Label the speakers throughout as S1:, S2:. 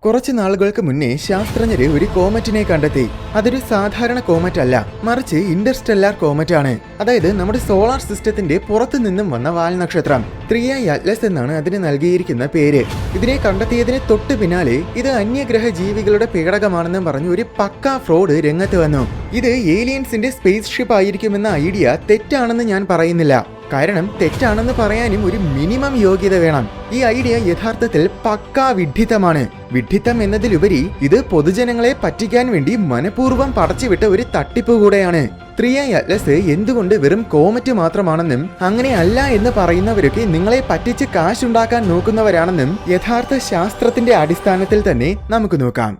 S1: കുറച്ച് നാളുകൾക്ക് മുന്നേ ശാസ്ത്രജ്ഞര് ഒരു കോമറ്റിനെ കണ്ടെത്തി. അതൊരു സാധാരണ കോമറ്റ് അല്ല, മറിച്ച് ഇന്റർസ്റ്റെല്ലാർ കോമറ്റ് ആണ്. അതായത് നമ്മുടെ സോളാർ സിസ്റ്റത്തിന്റെ പുറത്തു നിന്നും വന്ന വാൽനക്ഷത്രം. 3i അറ്റ്ലസ് എന്നാണ് അതിന് നൽകിയിരിക്കുന്ന പേര്. ഇതിനെ കണ്ടെത്തിയതിന് തൊട്ടു പിന്നാലെ ഇത് അന്യഗ്രഹ ജീവികളുടെ പേടകമാണെന്നും പറഞ്ഞു ഒരു പക്കാ ഫ്രോഡ് രംഗത്ത് വന്നു. ഇത് ഏലിയൻസിന്റെ സ്പേസ് ഷിപ്പ് ആയിരിക്കുമെന്ന ഐഡിയ തെറ്റാണെന്ന് ഞാൻ പറയുന്നില്ല. കാരണം തെറ്റാണെന്ന് പറയാനും ഒരു മിനിമം യോഗ്യത വേണം. ഈ ഐഡിയ യഥാർത്ഥത്തിൽ പക്കാ വിഡ്ഢിത്തമാണ്. വിഡ്ഢിത്തം എന്നതിലുപരി ഇത് പൊതുജനങ്ങളെ പറ്റിക്കാൻ വേണ്ടി മനഃപൂർവ്വം പടച്ചുവിട്ട ഒരു തട്ടിപ്പ് കൂടെയാണ്. 3i അറ്റ്ലസ് എന്തുകൊണ്ട് വെറും കോമറ്റ് മാത്രമാണെന്നും അങ്ങനെ അല്ല എന്ന് പറയുന്നവരൊക്കെ നിങ്ങളെ പറ്റിച്ച് കാശുണ്ടാക്കാൻ നോക്കുന്നവരാണെന്നും യഥാർത്ഥ ശാസ്ത്രത്തിന്റെ അടിസ്ഥാനത്തിൽ തന്നെ നമുക്ക് നോക്കാം.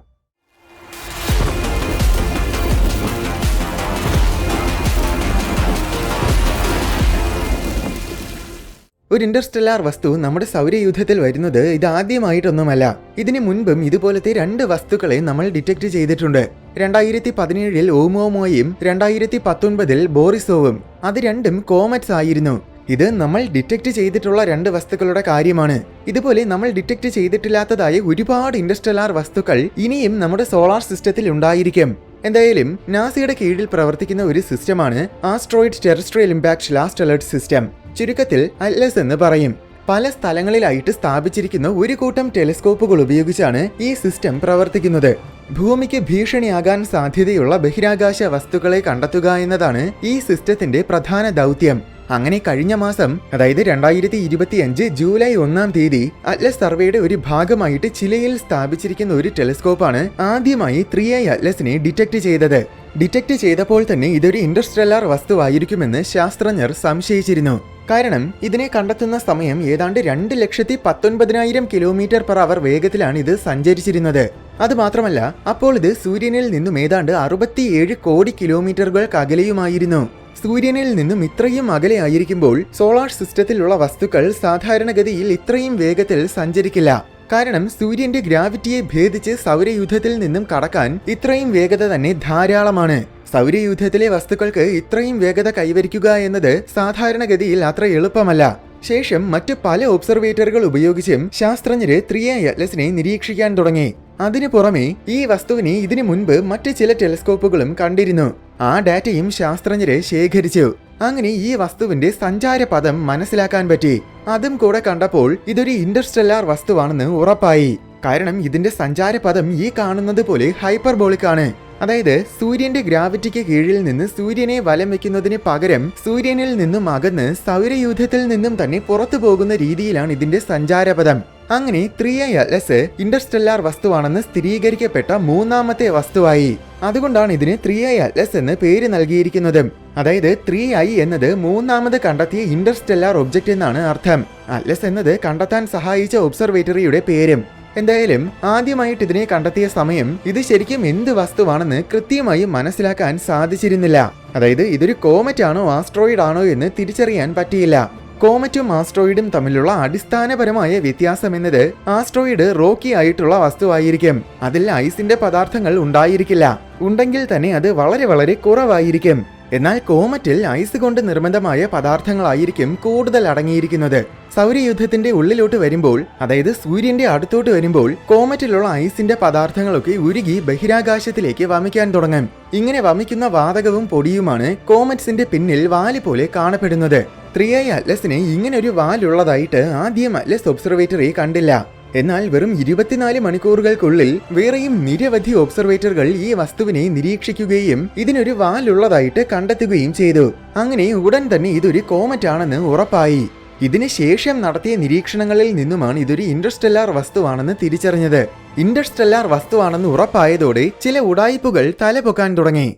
S1: ഒരു ഇന്റർസ്റ്റെല്ലാർ വസ്തു നമ്മുടെ സൗരയൂഥത്തിൽ വരുന്നത് ഇതാദ്യമായിട്ടൊന്നുമല്ല. ഇതിനു മുൻപും ഇതുപോലത്തെ 2 വസ്തുക്കളെ നമ്മൾ ഡിറ്റക്ട് ചെയ്തിട്ടുണ്ട്. 2017 ഓമോമോയും 2019 ബോറിസോവും. അത് രണ്ടും കോമറ്റ്സ് ആയിരുന്നു. ഇത് നമ്മൾ ഡിറ്റക്ട് ചെയ്തിട്ടുള്ള 2 വസ്തുക്കളുടെ കാര്യമാണ്. ഇതുപോലെ നമ്മൾ ഡിറ്റക്ട് ചെയ്തിട്ടില്ലാത്തതായ ഒരുപാട് ഇന്റർസ്റ്റെല്ലാർ വസ്തുക്കൾ ഇനിയും നമ്മുടെ സോളാർ സിസ്റ്റത്തിൽ ഉണ്ടായിരിക്കും. എന്തായാലും നാസയുടെ കീഴിൽ പ്രവർത്തിക്കുന്ന ഒരു സിസ്റ്റമാണ് asteroid terrestrial impact last alert system, ചുരുക്കത്തിൽ അറ്റ്ലസ് എന്ന് പറയും. പല സ്ഥലങ്ങളിലായിട്ട് സ്ഥാപിച്ചിരിക്കുന്ന ഒരു കൂട്ടം ടെലിസ്കോപ്പുകൾ ഉപയോഗിച്ചാണ് ഈ സിസ്റ്റം പ്രവർത്തിക്കുന്നത്. ഭൂമിക്ക് ഭീഷണിയാകാൻ സാധ്യതയുള്ള ബഹിരാകാശ വസ്തുക്കളെ കണ്ടെത്തുക എന്നതാണ് ഈ സിസ്റ്റത്തിന്റെ പ്രധാന ദൗത്യം. അങ്ങനെ കഴിഞ്ഞ മാസം, അതായത് 2025 ജൂലൈ 1-ാം തീയതി അറ്റ്ലസ് സർവേയുടെ ഒരു ഭാഗമായിട്ട് ചിലയിൽ സ്ഥാപിച്ചിരിക്കുന്ന ഒരു ടെലിസ്കോപ്പാണ് ആദ്യമായി 3i അറ്റ്ലസിനെ ഡിറ്റക്ട് ചെയ്തത്. ഡിറ്റക്ട് ചെയ്തപ്പോൾ തന്നെ ഇതൊരു ഇന്റർസ്റ്റെല്ലാർ വസ്തുവായിരിക്കുമെന്ന് ശാസ്ത്രജ്ഞർ സംശയിച്ചിരുന്നു. കാരണം ഇതിനെ കണ്ടെത്തുന്ന സമയം ഏതാണ്ട് 2,19,000 km/h വേഗത്തിലാണ് ഇത് സഞ്ചരിച്ചിരുന്നത്. അതുമാത്രമല്ല, അപ്പോൾ ഇത് സൂര്യനിൽ നിന്നും ഏതാണ്ട് 67 കോടി കിലോമീറ്ററുകൾക്ക് അകലെയുമായിരുന്നു. സൂര്യനിൽ നിന്നും ഇത്രയും അകലെയായിരിക്കുമ്പോൾ സോളാർ സിസ്റ്റത്തിലുള്ള വസ്തുക്കൾ സാധാരണഗതിയിൽ ഇത്രയും വേഗത്തിൽ സഞ്ചരിക്കില്ല. കാരണം സൂര്യന്റെ ഗ്രാവിറ്റിയെ ഭേദിച്ച് സൗരയൂഥത്തിൽ നിന്നും കടക്കാൻ ഇത്രയും വേഗത തന്നെ ധാരാളമാണ്. സൗരയൂഥത്തിലെ വസ്തുക്കൾക്ക് ഇത്രയും വേഗത കൈവരിക്കുക എന്നത് സാധാരണഗതിയിൽ അത്ര എളുപ്പമല്ല. ശേഷം മറ്റു പല ഒബ്സർവേറ്ററുകൾ ഉപയോഗിച്ചും ശാസ്ത്രജ്ഞര് 3i അറ്റ്ലസിനെ നിരീക്ഷിക്കാൻ തുടങ്ങി. അതിനു പുറമെ ഈ വസ്തുവിനെ ഇതിനു മുൻപ് മറ്റു ചില ടെലിസ്കോപ്പുകളും കണ്ടിരുന്നു. ആ ഡാറ്റയും ശാസ്ത്രജ്ഞര് ശേഖരിച്ചു. അങ്ങനെ ഈ വസ്തുവിന്റെ സഞ്ചാരപഥം മനസ്സിലാക്കാൻ പറ്റി. അതും കൂടെ കണ്ടപ്പോൾ ഇതൊരു ഇന്റർസ്റ്റെല്ലാർ വസ്തുവാണെന്ന് ഉറപ്പായി. കാരണം ഇതിന്റെ സഞ്ചാരപഥം ഈ കാണുന്നത് പോലെ ഹൈപ്പർബോളിക് ആണ്. അതായത് സൂര്യന്റെ ഗ്രാവിറ്റിക്ക് കീഴിൽ നിന്ന് സൂര്യനെ വലം വെക്കുന്നതിന് പകരം സൂര്യനിൽ നിന്നും അകന്ന് സൗരയൂഥത്തിൽ നിന്നും തന്നെ പുറത്തു പോകുന്ന രീതിയിലാണ് ഇതിന്റെ സഞ്ചാരപഥം. അങ്ങനെ 3i അറ്റ്ലസ് ഇന്റർസ്റ്റെല്ലാർ വസ്തുവാണെന്ന് സ്ഥിരീകരിക്കപ്പെട്ട 3ാമത്തെ വസ്തുവായി. അതുകൊണ്ടാണ് ഇതിന് 3i അറ്റ്ലസ് എന്ന് പേര് നൽകിയിരിക്കുന്നതും. അതായത് 3i എന്നത് 3ാമത് കണ്ടെത്തിയ ഇന്റർസ്റ്റെല്ലാർ ഒബ്ജക്റ്റ് എന്നാണ് അർത്ഥം. അറ്റ്ലസ് എന്നത് കണ്ടെത്താൻ സഹായിച്ച ഒബ്സർവേറ്ററിയുടെ പേരും. എന്തായാലും ആദ്യമായിട്ട് ഇതിനെ കണ്ടെത്തിയ സമയം ഇത് ശരിക്കും എന്ത് വസ്തുവാണെന്ന് കൃത്യമായി മനസ്സിലാക്കാൻ സാധിച്ചിരുന്നില്ല. അതായത് ഇതൊരു കോമറ്റ് ആണോ ആസ്ട്രോയിഡ് ആണോ എന്ന് തിരിച്ചറിയാൻ പറ്റിയില്ല. കോമറ്റും ആസ്ട്രോയിഡും തമ്മിലുള്ള അടിസ്ഥാനപരമായ വ്യത്യാസം എന്നത് ആസ്ട്രോയിഡ് റോക്കി ആയിട്ടുള്ള വസ്തുവായിരിക്കും. അതിൽ ഐസിന്റെ പദാർത്ഥങ്ങൾ ഉണ്ടായിരിക്കില്ല. ഉണ്ടെങ്കിൽ തന്നെ അത് വളരെ വളരെ കുറവായിരിക്കും. എന്നാൽ കോമറ്റിൽ ഐസ് കൊണ്ട് നിർമ്മിതമായ പദാർത്ഥങ്ങളായിരിക്കും കൂടുതൽ അടങ്ങിയിരിക്കുന്നത്. സൗരയൂഥത്തിന്റെ ഉള്ളിലോട്ട് വരുമ്പോൾ, അതായത് സൂര്യന്റെ അടുത്തോട്ട് വരുമ്പോൾ കോമറ്റിലുള്ള ഐസിന്റെ പദാർത്ഥങ്ങളൊക്കെ ഉരുകി ബഹിരാകാശത്തിലേക്ക് വമിക്കാൻ തുടങ്ങും. ഇങ്ങനെ വമിക്കുന്ന വാതകവും പൊടിയുമാണ് കോമറ്റ്സിന്റെ പിന്നിൽ വാല് പോലെ കാണപ്പെടുന്നത്. 3i അറ്റ്ലസിന് ഇങ്ങനെ ഒരു വാലുള്ളതായിട്ട് ആദ്യം അറ്റ്ലസ് ഒബ്സർവേറ്ററി കണ്ടില്ല. എന്നാൽ വെറും 24 മണിക്കൂറുകൾക്കുള്ളിൽ വേറെയും നിരവധി ഒബ്സർവേറ്ററുകൾ ഈ വസ്തുവിനെ നിരീക്ഷിക്കുകയും ഇതിനൊരു വാലുള്ളതായിട്ട് കണ്ടെത്തുകയും ചെയ്തു. അങ്ങനെ ഉടൻ തന്നെ ഇതൊരു കോമറ്റ് ആണെന്ന് ഉറപ്പായി. ഇതിന് ശേഷം നടത്തിയ നിരീക്ഷണങ്ങളിൽ നിന്നുമാണ് ഇതൊരു ഇന്റർസ്റ്റെല്ലാർ വസ്തുവാണെന്ന് തിരിച്ചറിഞ്ഞത്. ഇന്റർസ്റ്റെല്ലാർ വസ്തുവാണെന്ന് ഉറപ്പായതോടെ ചില ഉഡായിപ്പുകൾ തലപൊക്കാൻ തുടങ്ങി.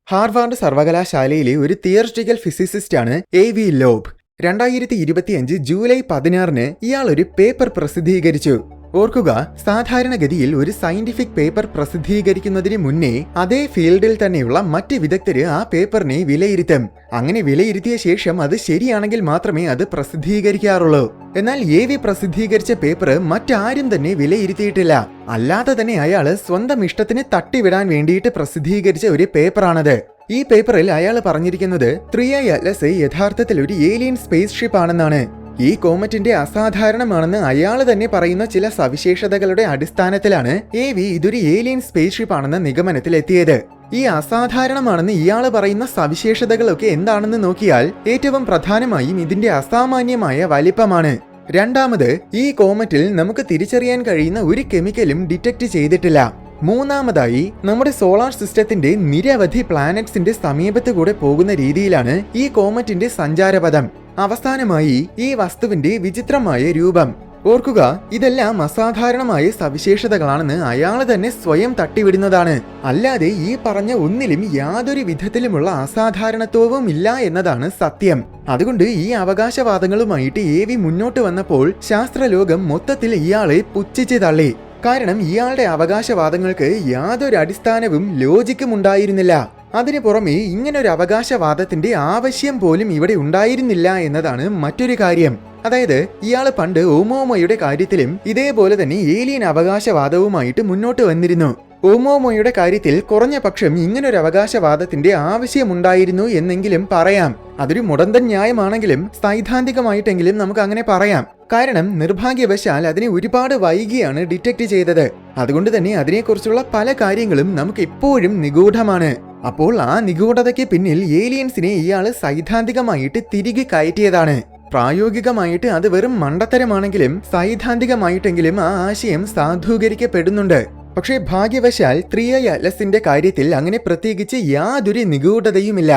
S1: ഹാർവാർഡ് സർവകലാശാലയിലെ ഒരു തിയറിറ്റിക്കൽ ഫിസിസിസ്റ്റാണ് AV ലോബ്. 2025 ജൂലൈ 16-ന് ഇയാൾ ഒരു പേപ്പർ പ്രസിദ്ധീകരിച്ചു. ഓർക്കുക, സാധാരണഗതിയിൽ ഒരു സയന്റിഫിക് പേപ്പർ പ്രസിദ്ധീകരിക്കുന്നതിന് മുന്നേ അതേ ഫീൽഡിൽ തന്നെയുള്ള മറ്റ് വിദഗ്ധര് ആ പേപ്പറിനെ വിലയിരുത്തും. അങ്ങനെ വിലയിരുത്തിയ ശേഷം അത് ശരിയാണെങ്കിൽ മാത്രമേ അത് പ്രസിദ്ധീകരിക്കാറുള്ളൂ. എന്നാൽ AV പ്രസിദ്ധീകരിച്ച പേപ്പർ മറ്റാരും തന്നെ വിലയിരുത്തിയിട്ടില്ല. അല്ലാതെ തന്നെ അയാള് സ്വന്തം ഇഷ്ടത്തിന് തട്ടിവിടാൻ വേണ്ടിയിട്ട് പ്രസിദ്ധീകരിച്ച ഒരു പേപ്പറാണത്. ഈ പേപ്പറിൽ അയാൾ പറഞ്ഞിരിക്കുന്നത് 3i അറ്റ്ലസ് യഥാർത്ഥത്തിൽ ഒരു ഏലിയൻ സ്പേസ് ഷിപ്പ് ആണെന്നാണ്. ഈ കോമറ്റിന്റെ അസാധാരണമാണെന്ന് അയാൾ തന്നെ പറയുന്ന ചില സവിശേഷതകളുടെ അടിസ്ഥാനത്തിലാണ് AV ഇതൊരു ഏലിയൻ സ്പേസ്ഷിപ്പ് ആണെന്ന നിഗമനത്തിലെത്തിയത്. ഈ അസാധാരണമാണെന്ന് ഇയാൾ പറയുന്ന സവിശേഷതകളൊക്കെ എന്താണെന്ന് നോക്കിയാൽ ഏറ്റവും പ്രധാനമായും ഇതിന്റെ അസാമാന്യമായ വലിപ്പമാണ്. രണ്ടാമത്, ഈ കോമറ്റിൽ നമുക്ക് തിരിച്ചറിയാൻ കഴിയുന്ന ഒരു കെമിക്കലും ഡിറ്റക്ട് ചെയ്തിട്ടില്ല. മൂന്നാമതായി, നമ്മുടെ സോളാർ സിസ്റ്റത്തിന്റെ നിരവധി പ്ലാനറ്റ്സിന്റെ സമീപത്ത് കൂടെ പോകുന്ന രീതിയിലാണ് ഈ കോമറ്റിന്റെ സഞ്ചാരപഥം. അവസാനമായി, ഈ വസ്തുവിന്റെ വിചിത്രമായ രൂപം. ഓർക്കുക, ഇതെല്ലാം അസാധാരണമായ സവിശേഷതകളാണെന്ന് അയാൾ തന്നെ സ്വയം തട്ടിവിടുന്നതാണ്. അല്ലാതെ ഈ പറഞ്ഞ ഒന്നിലും യാതൊരു വിധത്തിലുമുള്ള അസാധാരണത്വവും ഇല്ല എന്നതാണ് സത്യം. അതുകൊണ്ട് ഈ അവകാശവാദങ്ങളുമായിട്ട് AV മുന്നോട്ട് വന്നപ്പോൾ ശാസ്ത്രലോകം മൊത്തത്തിൽ ഇയാളെ പുച്ഛിച്ച് തള്ളി. കാരണം ഇയാളുടെ അവകാശവാദങ്ങൾക്ക് യാതൊരു അടിസ്ഥാനവും ലോജിക്കും ഉണ്ടായിരുന്നില്ല. അതിനു പുറമെ ഇങ്ങനൊരു അവകാശവാദത്തിന്റെ ആവശ്യം പോലും ഇവിടെ ഉണ്ടായിരുന്നില്ല എന്നതാണ് മറ്റൊരു കാര്യം. അതായത് ഇയാൾ പണ്ട് ഓമോമോയുടെ കാര്യത്തിലും ഇതേപോലെ തന്നെ ഏലിയൻ അവകാശവാദവുമായിട്ട് മുന്നോട്ട് വന്നിരുന്നു. ഓമോമോയുടെ കാര്യത്തിൽ കുറഞ്ഞ പക്ഷം ഇങ്ങനൊരു അവകാശവാദത്തിന്റെ ആവശ്യമുണ്ടായിരുന്നു എന്നെങ്കിലും പറയാം. അതൊരു മുടന്തൻ ന്യായമാണെങ്കിലും സൈദ്ധാന്തികമായിട്ടെങ്കിലും നമുക്ക് അങ്ങനെ പറയാം. കാരണം നിർഭാഗ്യവശാൽ അതിനെ ഒരുപാട് വൈകിയാണ് ഡിറ്റക്ട് ചെയ്തത്. അതുകൊണ്ട് തന്നെ അതിനെക്കുറിച്ചുള്ള പല കാര്യങ്ങളും നമുക്ക് എപ്പോഴും നിഗൂഢമാണ്. അപ്പോൾ ആ നിഗൂഢതയ്ക്ക് പിന്നിൽ ഏലിയൻസിനെ ഇയാൾ സൈദ്ധാന്തികമായിട്ട് തിരികെ കയറ്റിയതാണ്. പ്രായോഗികമായിട്ട് അത് വെറും മണ്ടത്തരമാണെങ്കിലും സൈദ്ധാന്തികമായിട്ടെങ്കിലും ആ ആശയം സാധൂകരിക്കപ്പെടുന്നുണ്ട്. പക്ഷേ ഭാഗ്യവശാൽ 3i അറ്റ്ലസിന്റെ കാര്യത്തിൽ അങ്ങനെ പ്രത്യേകിച്ച് യാതൊരു നിഗൂഢതയുമില്ല.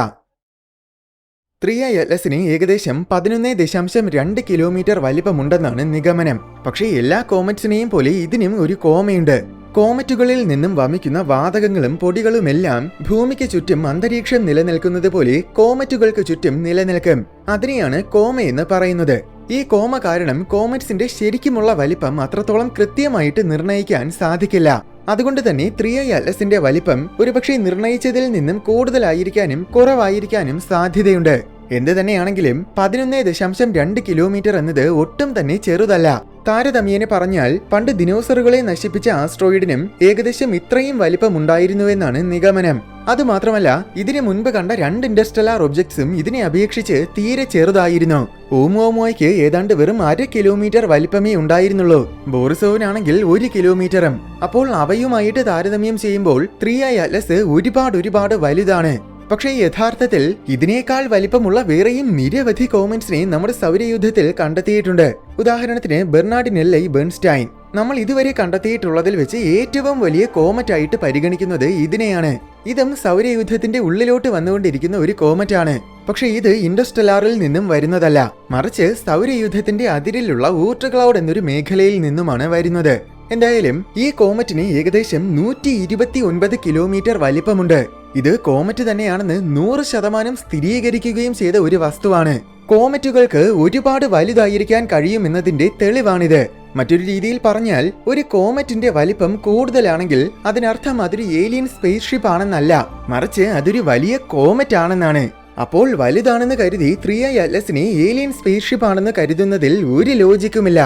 S1: 3i അറ്റ്ലസിന് ഏകദേശം 11.2 കിലോമീറ്റർ വലിപ്പമുണ്ടെന്നാണ് നിഗമനം. പക്ഷേ എല്ലാ കോമറ്റ്സിനെയും പോലെ ഇതിനും ഒരു കോമയുണ്ട്. കോമറ്റുകളിൽ നിന്നും വമിക്കുന്ന വാതകങ്ങളും പൊടികളുമെല്ലാം ഭൂമിക്ക് ചുറ്റും അന്തരീക്ഷം നിലനിൽക്കുന്നത് പോലെ കോമറ്റുകൾക്ക് ചുറ്റും നിലനിൽക്കും. അതിനെയാണ് കോമയെന്ന് പറയുന്നത്. ഈ കോമ കാരണം കോമറ്റ്സിന്റെ ശരിക്കുമുള്ള വലിപ്പം അത്രത്തോളം കൃത്യമായിട്ട് നിർണ്ണയിക്കാൻ സാധിക്കില്ല. അതുകൊണ്ട് തന്നെ 3i അറ്റ്ലസിന്റെ വലിപ്പം ഒരുപക്ഷെ നിർണ്ണയിച്ചതിൽ നിന്നും കൂടുതലായിരിക്കാനും കുറവായിരിക്കാനും സാധ്യതയുണ്ട്. എന്ത് തന്നെയാണെങ്കിലും 11.2 കിലോമീറ്റർ എന്നത് ഒട്ടും തന്നെ ചെറുതല്ല. താരതമ്യേന പറഞ്ഞാൽ പണ്ട് ദിനോസറുകളെ നശിപ്പിച്ച ആസ്ട്രോയിഡിനും ഏകദേശം ഇത്രയും വലിപ്പമുണ്ടായിരുന്നുവെന്നാണ് നിഗമനം. അതുമാത്രമല്ല, ഇതിനു മുൻപ് കണ്ട 2 ഇന്റർസ്റ്റെല്ലാർ ഒബ്ജക്ട്സും ഇതിനെ അപേക്ഷിച്ച് തീരെ ചെറുതായിരുന്നു. ഓമുഓമോയ്ക്ക് ഏതാണ്ട് വെറും 1/2 കിലോമീറ്റർ വലിപ്പമേ ഉണ്ടായിരുന്നുള്ളൂ. ബോറിസോവിനാണെങ്കിൽ 1 കിലോമീറ്ററും. അപ്പോൾ അവയുമായിട്ട് താരതമ്യം ചെയ്യുമ്പോൾ 3i അറ്റ്ലസ് ഒരുപാട് വലുതാണ്. പക്ഷേ യഥാർത്ഥത്തിൽ ഇതിനേക്കാൾ വലിപ്പമുള്ള വേറെയും നിരവധി കോമറ്റ്സിനെ നമ്മുടെ സൗരയൂഥത്തിൽ കണ്ടെത്തിയിട്ടുണ്ട്. ഉദാഹരണത്തിന് ബെർണാർഡിനെല്ലൈ ബേൺസ്റ്റൈൻ. നമ്മൾ ഇതുവരെ കണ്ടെത്തിയിട്ടുള്ളതിൽ വെച്ച് ഏറ്റവും വലിയ കോമറ്റ് ആയിട്ട് പരിഗണിക്കുന്നത് ഇതിനെയാണ്. ഇതും സൗരയൂഥത്തിന്റെ ഉള്ളിലോട്ട് വന്നുകൊണ്ടിരിക്കുന്ന ഒരു കോമറ്റാണ്. പക്ഷെ ഇത് ഇന്റർസ്റ്റെല്ലാറിൽ നിന്നും വരുന്നതല്ല, മറിച്ച് സൗരയൂഥത്തിന്റെ അതിരിലുള്ള ഊർട്ട് ക്ലൗഡ് എന്നൊരു മേഖലയിൽ നിന്നുമാണ് വരുന്നത്. എന്തായാലും ഈ കോമറ്റിന് ഏകദേശം 129 കിലോമീറ്റർ വലിപ്പമുണ്ട്. ഇത് കോമറ്റ് തന്നെയാണെന്ന് 100% സ്ഥിരീകരിക്കുകയും ചെയ്ത ഒരു വസ്തുവാണ്. കോമറ്റുകൾക്ക് ഒരുപാട് വലുതായിരിക്കാൻ കഴിയുമെന്നതിന്റെ തെളിവാണിത്. മറ്റൊരു രീതിയിൽ പറഞ്ഞാൽ, ഒരു കോമറ്റിന്റെ വലിപ്പം കൂടുതലാണെങ്കിൽ അതിനർത്ഥം അതൊരു ഏലിയൻ സ്പേസ്ഷിപ്പ് ആണെന്നല്ല, മറിച്ച് അതൊരു വലിയ കോമറ്റ് ആണെന്നാണ്. അപ്പോൾ വലുതാണെന്ന് കരുതി 3i അറ്റ്ലസിനെ ഏലിയൻ സ്പേസ്ഷിപ്പ് ആണെന്ന് കരുതുന്നതിൽ ഒരു ലോജിക്കുമില്ല.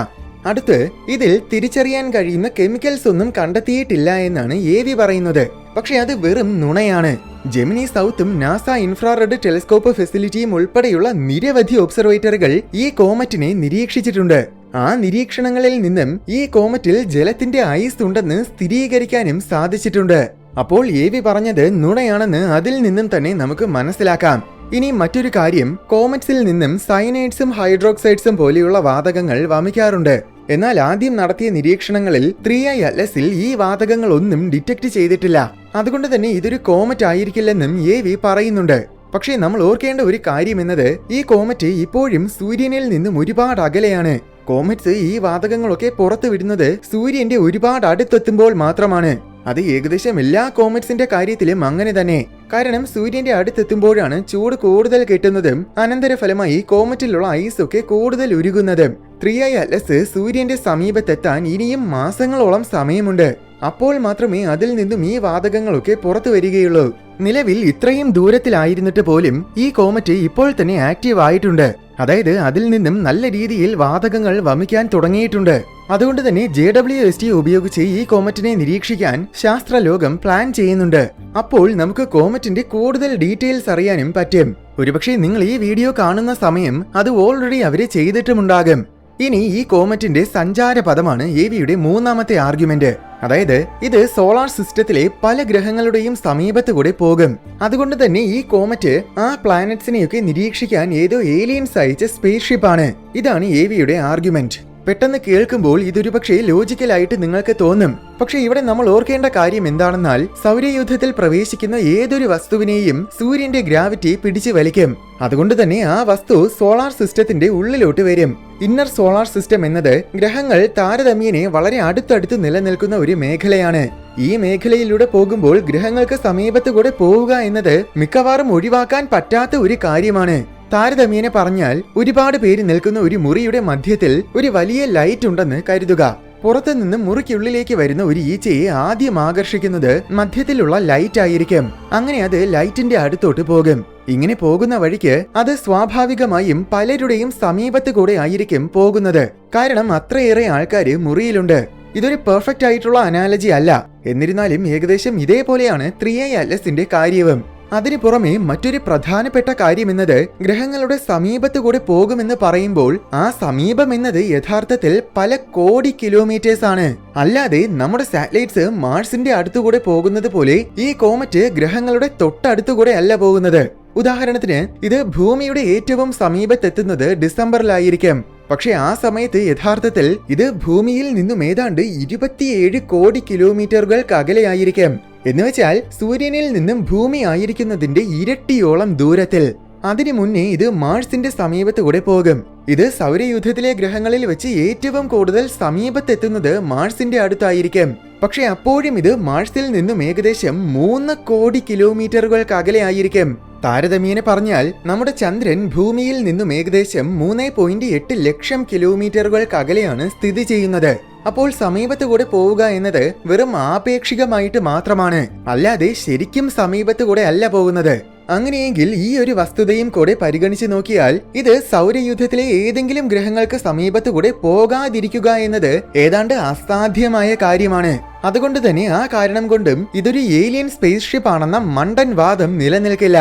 S1: അടുത്ത്, ഇതിൽ തിരിച്ചറിയാൻ കഴിയുന്ന കെമിക്കൽസ് ഒന്നും കണ്ടെത്തിയിട്ടില്ല എന്നാണ് AV പറയുന്നത്. പക്ഷെ അത് വെറും നുണയാണ്. ജെമിനി സൗത്തും നാസ ഇൻഫ്രാറെഡ് ടെലിസ്കോപ്പ് ഫെസിലിറ്റിയും ഉൾപ്പെടെയുള്ള നിരവധി ഒബ്സർവേറ്ററുകൾ ഈ കോമറ്റിനെ നിരീക്ഷിച്ചിട്ടുണ്ട്. ആ നിരീക്ഷണങ്ങളിൽ നിന്നും ഈ കോമറ്റിൽ ജലത്തിന്റെ ഐസ് ഉണ്ടെന്ന് സ്ഥിരീകരിക്കാനും സാധിച്ചിട്ടുണ്ട്. അപ്പോൾ AV പറഞ്ഞത് നുണയാണെന്ന് അതിൽ നിന്നും തന്നെ നമുക്ക് മനസ്സിലാക്കാം. ഇനി മറ്റൊരു കാര്യം, കോമറ്റ്സിൽ നിന്നും സയനൈഡ്സും ഹൈഡ്രോക്സൈഡ്സും പോലെയുള്ള വാതകങ്ങൾ വമിക്കാറുണ്ട്. എന്നാൽ ആദ്യം നടത്തിയ നിരീക്ഷണങ്ങളിൽ 3i അറ്റ്ലസിൽ ഈ വാതകങ്ങളൊന്നും ഡിറ്റക്ട് ചെയ്തിട്ടില്ല. അതുകൊണ്ട് തന്നെ ഇതൊരു കോമറ്റ് ആയിരിക്കില്ലെന്നും AV പറയുന്നുണ്ട്. പക്ഷേ നമ്മൾ ഓർക്കേണ്ട ഒരു കാര്യം എന്നത്, ഈ കോമറ്റ് ഇപ്പോഴും സൂര്യനിൽ നിന്നും ഒരുപാട് അകലെയാണ്. കോമറ്റ്സ് ഈ വാതകങ്ങളൊക്കെ പുറത്തു വിടുന്നത് സൂര്യന്റെ ഒരുപാട് അടുത്തെത്തുമ്പോൾ മാത്രമാണ്. അത് ഏകദേശം എല്ലാ കോമറ്റ്സിന്റെ കാര്യത്തിലും അങ്ങനെ തന്നെ. കാരണം സൂര്യന്റെ അടുത്തെത്തുമ്പോഴാണ് ചൂട് കൂടുതൽ കിട്ടുന്നതും അനന്തരഫലമായി കോമറ്റിലുള്ള ഐസ് ഒക്കെ കൂടുതൽ ഉരുകുന്നതും. 3i അറ്റ്ലസ് സൂര്യന്റെ സമീപത്തെത്താൻ ഇനിയും മാസങ്ങളോളം സമയമുണ്ട്. അപ്പോൾ മാത്രമേ അതിൽ നിന്നും ഈ വാതകങ്ങളൊക്കെ പുറത്തു വരികയുള്ളൂ. നിലവിൽ ഇത്രയും ദൂരത്തിലായിരുന്നിട്ട് പോലും ഈ കോമറ്റ് ഇപ്പോൾ തന്നെ ആക്റ്റീവ് ആയിട്ടുണ്ട്. അതായത് അതിൽ നിന്നും നല്ല രീതിയിൽ വാതകങ്ങൾ വമിക്കാൻ തുടങ്ങിയിട്ടുണ്ട്. അതുകൊണ്ട് തന്നെ JWST ഉപയോഗിച്ച് ഈ കോമറ്റിനെ നിരീക്ഷിക്കാൻ ശാസ്ത്രലോകം പ്ലാൻ ചെയ്യുന്നുണ്ട്. അപ്പോൾ നമുക്ക് കോമറ്റിന്റെ കൂടുതൽ ഡീറ്റെയിൽസ് അറിയാനും പറ്റും. ഒരുപക്ഷെ നിങ്ങൾ ഈ വീഡിയോ കാണുന്ന സമയം അത് ഓൾറെഡി അവര് ചെയ്തിട്ടുമുണ്ടാകും. ഇനി ഈ കോമറ്റിന്റെ സഞ്ചാരപഥമാണ് എവിയുടെ മൂന്നാമത്തെ ആർഗ്യുമെന്റ്. അതായത് ഇത് സോളാർ സിസ്റ്റത്തിലെ പല ഗ്രഹങ്ങളുടെയും സമീപത്ത് കൂടെ പോകും. അതുകൊണ്ട് തന്നെ ഈ കോമറ്റ് ആ പ്ലാനറ്റ്സിനെയൊക്കെ നിരീക്ഷിക്കാൻ ഏതോ ഏലിയൻസ് അയച്ച സ്പേസ് ഷിപ്പാണ്. ഇതാണ് എവിയുടെ ആർഗ്യുമെന്റ്. പെട്ടെന്ന് കേൾക്കുമ്പോൾ ഇതൊരു പക്ഷേ ലോജിക്കലായിട്ട് നിങ്ങൾക്ക് തോന്നും. പക്ഷെ ഇവിടെ നമ്മൾ ഓർക്കേണ്ട കാര്യം എന്താണെന്നാൽ സൗരയൂഥത്തിൽ പ്രവേശിക്കുന്ന ഏതൊരു വസ്തുവിനെയും സൂര്യന്റെ ഗ്രാവിറ്റി പിടിച്ചു വലിക്കും. അതുകൊണ്ട് തന്നെ ആ വസ്തു സോളാർ സിസ്റ്റത്തിന്റെ ഉള്ളിലോട്ട് വരും. ഇന്നർ സോളാർ സിസ്റ്റം എന്നത് ഗ്രഹങ്ങൾ താരതമ്യേന വളരെ അടുത്തടുത്ത് നിലനിൽക്കുന്ന ഒരു മേഖലയാണ്. ഈ മേഖലയിലൂടെ പോകുമ്പോൾ ഗ്രഹങ്ങൾക്ക് സമീപത്ത് കൂടെ പോവുക എന്നത് മിക്കവാറും ഒഴിവാക്കാൻ പറ്റാത്ത ഒരു കാര്യമാണ്. താരതമ്യേന പറഞ്ഞാൽ ഒരുപാട് പേര് നിൽക്കുന്ന ഒരു മുറിയുടെ മധ്യത്തിൽ ഒരു വലിയ ലൈറ്റ് ഉണ്ടെന്ന് കരുതുക. പുറത്തു നിന്ന് മുറിക്കുള്ളിലേക്ക് വരുന്ന ഒരു ഈച്ചയെ ആദ്യം ആകർഷിക്കുന്നത് മധ്യത്തിലുള്ള ലൈറ്റ് ആയിരിക്കും. അങ്ങനെ അത് ലൈറ്റിന്റെ അടുത്തോട്ട് പോകും. ഇങ്ങനെ പോകുന്ന വഴിക്ക് അത് സ്വാഭാവികമായും പലരുടെയും സമീപത്ത് കൂടെ ആയിരിക്കും പോകുന്നത്. കാരണം അത്രയേറെ ആൾക്കാര് മുറിയിലുണ്ട്. ഇതൊരു പെർഫെക്റ്റ് ആയിട്ടുള്ള അനാലജി അല്ല. എന്നിരുന്നാലും ഏകദേശം ഇതേപോലെയാണ് 3i അറ്റ്ലസിന്റെ കാര്യവും. അതിനു പുറമെ മറ്റൊരു പ്രധാനപ്പെട്ട കാര്യമെന്നത് ഗ്രഹങ്ങളുടെ സമീപത്ത് കൂടെ പോകുമെന്ന് പറയുമ്പോൾ ആ സമീപം എന്നത് യഥാർത്ഥത്തിൽ പല കോടി കിലോമീറ്റേഴ്സ് ആണ്. അല്ലാതെ നമ്മുടെ സാറ്റലൈറ്റ്സ് മാർസിന്റെ അടുത്തുകൂടെ പോകുന്നത് പോലെ ഈ കോമറ്റ് ഗ്രഹങ്ങളുടെ തൊട്ടടുത്തുകൂടെ അല്ല പോകുന്നത്. ഉദാഹരണത്തിന് ഇത് ഭൂമിയുടെ ഏറ്റവും സമീപത്തെത്തുന്നത് ഡിസംബറിലായിരിക്കും. പക്ഷെ ആ സമയത്ത് യഥാർത്ഥത്തിൽ ഇത് ഭൂമിയിൽ നിന്നും ഏതാണ്ട് 27 കോടി കിലോമീറ്ററുകൾക്ക് അകലെയായിരിക്കും. എന്നുവെച്ചാൽ സൂര്യനിൽ നിന്നും ഭൂമി ആയിരിക്കുന്നതിന്റെ ഇരട്ടിയോളം ദൂരത്തിൽ. അതിനു മുന്നേ ഇത് മാർസിന്റെ സമീപത്ത് കൂടെ പോകും. ഇത് സൗരയൂഥത്തിലെ ഗ്രഹങ്ങളിൽ വെച്ച് ഏറ്റവും കൂടുതൽ സമീപത്തെത്തുന്നത് മാർസിന്റെ അടുത്തായിരിക്കും. പക്ഷെ അപ്പോഴും ഇത് മാർസിൽ നിന്നും ഏകദേശം 3 കോടി കിലോമീറ്ററുകൾക്ക് അകലെയായിരിക്കും. താരതമ്യേന പറഞ്ഞാൽ നമ്മുടെ ചന്ദ്രൻ ഭൂമിയിൽ നിന്നും ഏകദേശം 3.8 ലക്ഷം കിലോമീറ്ററുകൾക്ക് അകലെയാണ് സ്ഥിതി ചെയ്യുന്നത്. അപ്പോൾ സമീപത്ത് കൂടെ പോവുക എന്നത് വെറും ആപേക്ഷികമായിട്ട് മാത്രമാണ്, അല്ലാതെ ശരിക്കും സമീപത്ത് കൂടെ അല്ല പോകുന്നത്. അങ്ങനെയെങ്കിൽ ഈ ഒരു വസ്തുതയും കൂടെ പരിഗണിച്ച് നോക്കിയാൽ ഇത് സൗരയൂഥത്തിലെ ഏതെങ്കിലും ഗ്രഹങ്ങൾക്ക് സമീപത്ത് കൂടെ പോകാതിരിക്കുക എന്നത് ഏതാണ്ട് അസാധ്യമായ കാര്യമാണ്. അതുകൊണ്ട് തന്നെ ആ കാരണം കൊണ്ടും ഇതൊരു ഏലിയൻ സ്പേസ് ഷിപ്പ് ആണെന്ന മണ്ടൻ വാദം നിലനിൽക്കില്ല.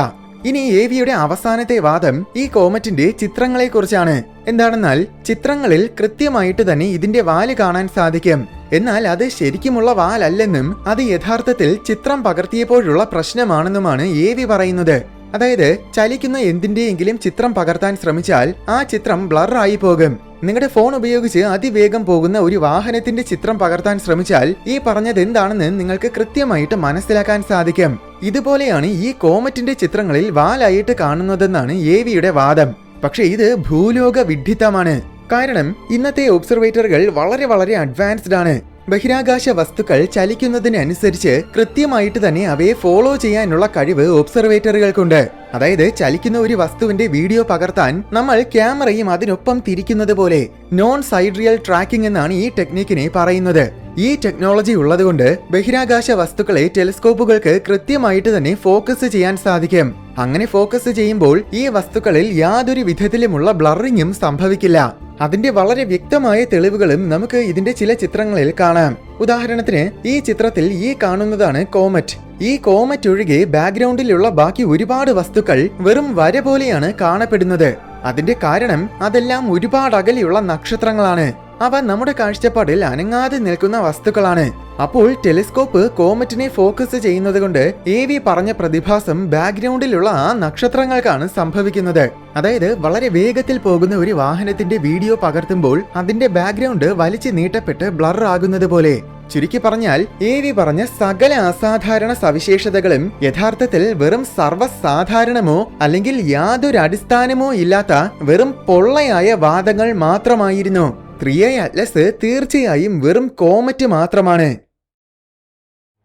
S1: ഇനി എവിയുടെ അവസാനത്തെ വാദം ഈ കോമറ്റിന്റെ ചിത്രങ്ങളെ കുറിച്ചാണ്. എന്താണെന്നാൽ ചിത്രങ്ങളിൽ കൃത്യമായിട്ട് തന്നെ ഇതിന്റെ വാല് കാണാൻ സാധിക്കും. എന്നാൽ അത് ശരിക്കുമുള്ള വാലല്ലെന്നും അത് യഥാർത്ഥത്തിൽ ചിത്രം പകർത്തിയപ്പോഴുള്ള പ്രശ്നമാണെന്നുമാണ് എവി പറയുന്നത്. അതായത് ചലിക്കുന്ന എന്തിന്റെയെങ്കിലും ചിത്രം പകർത്താൻ ശ്രമിച്ചാൽ ആ ചിത്രം ബ്ലർ ആയി പോകും. നിങ്ങളുടെ ഫോൺ ഉപയോഗിച്ച് അതിവേഗം പോകുന്ന ഒരു വാഹനത്തിന്റെ ചിത്രം പകർത്താൻ ശ്രമിച്ചാൽ ഈ പറഞ്ഞത് എന്താണെന്ന് നിങ്ങൾക്ക് കൃത്യമായിട്ട് മനസ്സിലാക്കാൻ സാധിക്കും. ഇതുപോലെയാണ് ഈ കോമറ്റിന്റെ ചിത്രങ്ങളിൽ വാലായിട്ട് കാണുന്നതെന്നാണ് എവിയുടെ വാദം. പക്ഷെ ഇത് ഭൂലോക വിഡ്ഢിത്തമാണ്. കാരണം ഇന്നത്തെ ഒബ്സർവേറ്ററുകൾ വളരെ അഡ്വാൻസ്ഡ് ആണ്. ബഹിരാകാശ വസ്തുക്കൾ ചലിക്കുന്നതിനനുസരിച്ച് കൃത്യമായിട്ട് തന്നെ അവയെ ഫോളോ ചെയ്യാനുള്ള കഴിവ് ഒബ്സർവേറ്ററുകൾക്കുണ്ട്. അതായത് ചലിക്കുന്ന ഒരു വസ്തുവിന്റെ വീഡിയോ പകർത്താൻ നമ്മൾ ക്യാമറയും അതിനൊപ്പം തിരിക്കുന്നത് പോലെ നോൺ സൈഡ്രിയൽ ട്രാക്കിംഗ് എന്നാണ് ഈ ടെക്നിക്കിനെ പറയുന്നത്. ഈ ടെക്നോളജി ഉള്ളതുകൊണ്ട് ബഹിരാകാശ വസ്തുക്കളെ ടെലിസ്കോപ്പുകൾക്ക് കൃത്യമായിട്ട് തന്നെ ഫോക്കസ് ചെയ്യാൻ സാധിക്കും. അങ്ങനെ ഫോക്കസ് ചെയ്യുമ്പോൾ ഈ വസ്തുക്കളിൽ യാതൊരു വിധത്തിലുമുള്ള ബ്ലറിങ്ങും സംഭവിക്കില്ല. അതിന്റെ വളരെ വ്യക്തമായ തെളിവുകളും നമുക്ക് ഇതിന്റെ ചില ചിത്രങ്ങളിൽ കാണാം. ഉദാഹരണത്തിന് ഈ ചിത്രത്തിൽ ഈ കാണുന്നതാണ് കോമറ്റ്. ഈ കോമറ്റ് ഒഴികെ ബാക്ക്ഗ്രൗണ്ടിലുള്ള ബാക്കി ഒരുപാട് വസ്തുക്കൾ വെറും വര പോലെയാണ് കാണപ്പെടുന്നത്. അതിന്റെ കാരണം അതെല്ലാം ഒരുപാട് അകലെയുള്ള നക്ഷത്രങ്ങളാണ്. അവ നമ്മുടെ കാഴ്ചപ്പാടിൽ അനങ്ങാതെ നിൽക്കുന്ന വസ്തുക്കളാണ്. അപ്പോൾ ടെലിസ്കോപ്പ് കോമറ്റിനെ ഫോക്കസ് ചെയ്യുന്നത് കൊണ്ട് എവി പറഞ്ഞ പ്രതിഭാസം ബാക്ക്ഗ്രൗണ്ടിലുള്ള ആ നക്ഷത്രങ്ങൾക്കാണ് സംഭവിക്കുന്നത്. അതായത് വളരെ വേഗത്തിൽ പോകുന്ന ഒരു വാഹനത്തിന്റെ വീഡിയോ പകർത്തുമ്പോൾ അതിന്റെ ബാക്ക്ഗ്രൗണ്ട് വലിച്ചു നീട്ടപ്പെട്ട് ബ്ലർ ആകുന്നത് പോലെ. ചുരുക്കി പറഞ്ഞാൽ എവി പറഞ്ഞ സകല അസാധാരണ സവിശേഷതകളും യഥാർത്ഥത്തിൽ വെറും സർവ്വസാധാരണമോ അല്ലെങ്കിൽ യാതൊരു അടിസ്ഥാനമോ ഇല്ലാത്ത വെറും പൊള്ളയായ വാദങ്ങൾ മാത്രമായിരുന്നു. 3i അറ്റ്ലസ് തീർച്ചയായും വെറും കോമറ്റ് മാത്രമാണ്.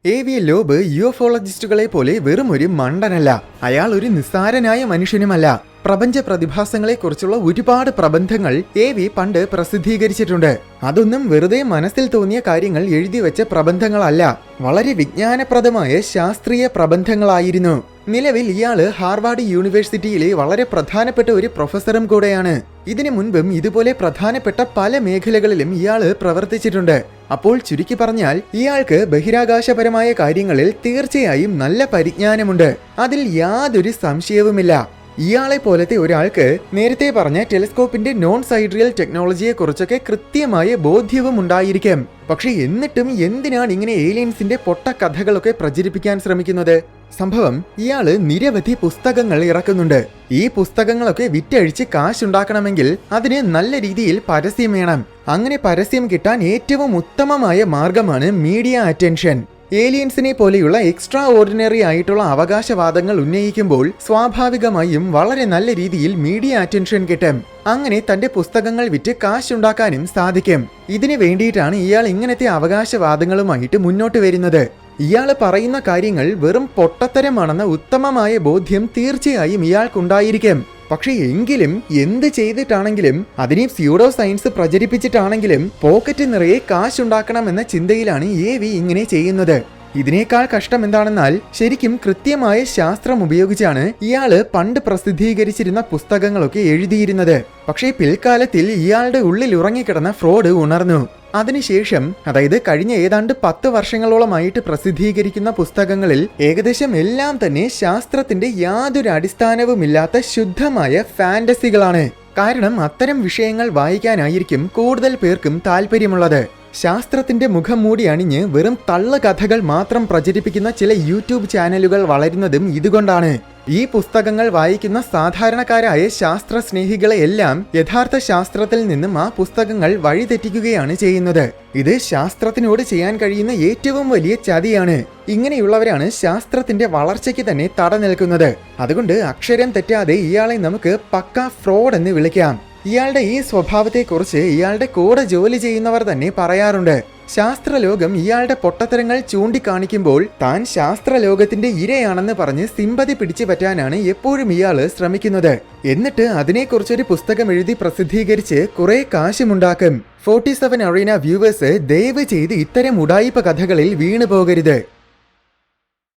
S1: എവി ലോബ് യുഎഫോളജിസ്റ്റുകളെ പോലെ വെറും ഒരു മണ്ടനല്ല. അയാൾ ഒരു നിസ്സാരനായ മനുഷ്യനുമല്ല. പ്രപഞ്ച പ്രതിഭാസങ്ങളെ കുറിച്ചുള്ള ഒരുപാട് പ്രബന്ധങ്ങൾ എവി പണ്ട് പ്രസിദ്ധീകരിച്ചിട്ടുണ്ട്. അതൊന്നും വെറുതെ മനസ്സിൽ തോന്നിയ കാര്യങ്ങൾ എഴുതി വെച്ച പ്രബന്ധങ്ങളല്ല, വളരെ വിജ്ഞാനപ്രദമായ ശാസ്ത്രീയ പ്രബന്ധങ്ങളായിരുന്നു. നിലവിൽ ഇയാള് ഹാർവാർഡ് യൂണിവേഴ്സിറ്റിയിലെ വളരെ പ്രധാനപ്പെട്ട ഒരു പ്രൊഫസറും കൂടെയാണ്. ഇതിനു മുൻപും ഇതുപോലെ പ്രധാനപ്പെട്ട പല മേഖലകളിലും ഇയാള് പ്രവർത്തിച്ചിട്ടുണ്ട്. അപ്പോൾ ചുരുക്കി പറഞ്ഞാൽ ഇയാൾക്ക് ബഹിരാകാശപരമായ കാര്യങ്ങളിൽ തീർച്ചയായും നല്ല പരിജ്ഞാനമുണ്ട്. അതിൽ യാതൊരു സംശയവുമില്ല. ഇയാളെ പോലത്തെ ഒരാൾക്ക് നേരത്തെ പറഞ്ഞ ടെലിസ്കോപ്പിന്റെ നോൺ സൈഡ്രിയൽ ടെക്നോളജിയെ കുറിച്ചൊക്കെ കൃത്യമായ ബോധ്യവും ഉണ്ടായിരിക്കാം. പക്ഷെ എന്നിട്ടും എന്തിനാണ് ഇങ്ങനെ ഏലിയൻസിന്റെ പൊട്ട കഥകളൊക്കെ പ്രചരിപ്പിക്കാൻ ശ്രമിക്കുന്നത്? സംഭവം, ഇയാള് നിരവധി പുസ്തകങ്ങൾ ഇറക്കുന്നുണ്ട്. ഈ പുസ്തകങ്ങളൊക്കെ വിറ്റഴിച്ച് കാശുണ്ടാക്കണമെങ്കിൽ അതിന് നല്ല രീതിയിൽ പരസ്യം വേണം. അങ്ങനെ പരസ്യം കിട്ടാൻ ഏറ്റവും ഉത്തമമായ മാർഗമാണ് മീഡിയ അറ്റൻഷൻ. ഏലിയൻസിനെ പോലെയുള്ള എക്സ്ട്രാ ഓർഡിനറി ആയിട്ടുള്ള അവകാശവാദങ്ങൾ ഉന്നയിക്കുമ്പോൾ സ്വാഭാവികമായും വളരെ നല്ല രീതിയിൽ മീഡിയ അറ്റൻഷൻ കിട്ടും. അങ്ങനെ തന്റെ പുസ്തകങ്ങൾ വിറ്റ് കാശുണ്ടാക്കാനും സാധിക്കും. ഇതിനു വേണ്ടിയിട്ടാണ് ഇയാൾ ഇങ്ങനത്തെ അവകാശവാദങ്ങളുമായിട്ട് മുന്നോട്ട് വരുന്നത്. ഇയാൾ പറയുന്ന കാര്യങ്ങൾ വെറും പൊട്ടത്തരമാണെന്ന ഉത്തമമായ ബോധ്യം തീർച്ചയായും ഇയാൾക്കുണ്ടായിരിക്കും. പക്ഷെ എങ്കിലും എന്ത് ചെയ്തിട്ടാണെങ്കിലും, അതിനെ സ്യൂഡോ സയൻസ് പ്രചരിപ്പിച്ചിട്ടാണെങ്കിലും പോക്കറ്റ് നിറയെ കാശുണ്ടാക്കണമെന്ന ചിന്തയിലാണ് AV ഇങ്ങനെ ചെയ്യുന്നത്. ഇതിനേക്കാൾ കഷ്ടം എന്താണെന്നാൽ, ശരിക്കും കൃത്യമായ ശാസ്ത്രം ഉപയോഗിച്ചാണ് ഇയാള് പണ്ട് പ്രസിദ്ധീകരിച്ചിരുന്ന പുസ്തകങ്ങളൊക്കെ എഴുതിയിരുന്നത്. പക്ഷേ പിൽക്കാലത്തിൽ ഇയാളുടെ ഉള്ളിൽ ഉറങ്ങിക്കിടന്ന ഫ്രോഡ് ഉണർന്നു. അതിനുശേഷം, അതായത് കഴിഞ്ഞ ഏതാണ്ട് 10 വർഷങ്ങളോളമായിട്ട് പ്രസിദ്ധീകരിക്കുന്ന പുസ്തകങ്ങളിൽ ഏകദേശം എല്ലാം തന്നെ ശാസ്ത്രത്തിന്റെ യാതൊരു അടിസ്ഥാനവുമില്ലാത്ത ശുദ്ധമായ ഫാന്റസികളാണ്. കാരണം അത്തരം വിഷയങ്ങൾ വായിക്കാനായിരിക്കും കൂടുതൽ പേർക്കും താല്പര്യമുള്ളത്. ശാസ്ത്രത്തിന്റെ മുഖം മൂടി അണിഞ്ഞ് വെറും തള്ളു കഥകൾ മാത്രം പ്രചരിപ്പിക്കുന്ന ചില യൂട്യൂബ് ചാനലുകൾ വളരുന്നതും ഇതുകൊണ്ടാണ്. ഈ പുസ്തകങ്ങൾ വായിക്കുന്ന സാധാരണക്കാരായ ശാസ്ത്ര സ്നേഹികളെ എല്ലാം യഥാർത്ഥ ശാസ്ത്രത്തിൽ നിന്നും ആ പുസ്തകങ്ങൾ വഴിതെറ്റിക്കുകയാണ് ചെയ്യുന്നത്. ഇത് ശാസ്ത്രത്തിനോട് ചെയ്യാൻ കഴിയുന്ന ഏറ്റവും വലിയ ചതിയാണ്. ഇങ്ങനെയുള്ളവരാണ് ശാസ്ത്രത്തിന്റെ വളർച്ചയ്ക്ക് തന്നെ തടനിൽക്കുന്നത്. അതുകൊണ്ട് അക്ഷരം തെറ്റാതെ ഇയാളെ നമുക്ക് പക്ക ഫ്രോഡ് എന്ന് വിളിക്കാം. ഇയാളുടെ ഈ സ്വഭാവത്തെക്കുറിച്ച് ഇയാളുടെ കൂടെ ജോലി ചെയ്യുന്നവർ തന്നെ പറയാറുണ്ട്. ശാസ്ത്രലോകം ഇയാളുടെ പൊട്ടത്തരങ്ങൾ ചൂണ്ടിക്കാണിക്കുമ്പോൾ താൻ ശാസ്ത്രലോകത്തിന്റെ ഇരയാണെന്ന് പറഞ്ഞ് സിമ്പതി പിടിച്ചു പറ്റാനാണ് എപ്പോഴും ഇയാള് ശ്രമിക്കുന്നത്. എന്നിട്ട് അതിനെക്കുറിച്ചൊരു പുസ്തകം എഴുതി പ്രസിദ്ധീകരിച്ച് കുറെ കാശുമുണ്ടാക്കും. 47 അറീന വ്യൂവേഴ്സ്, ദയവ് ചെയ്ത് ഇത്തരം ഉഡായിപ്പ് കഥകളിൽ വീണു പോകരുത്.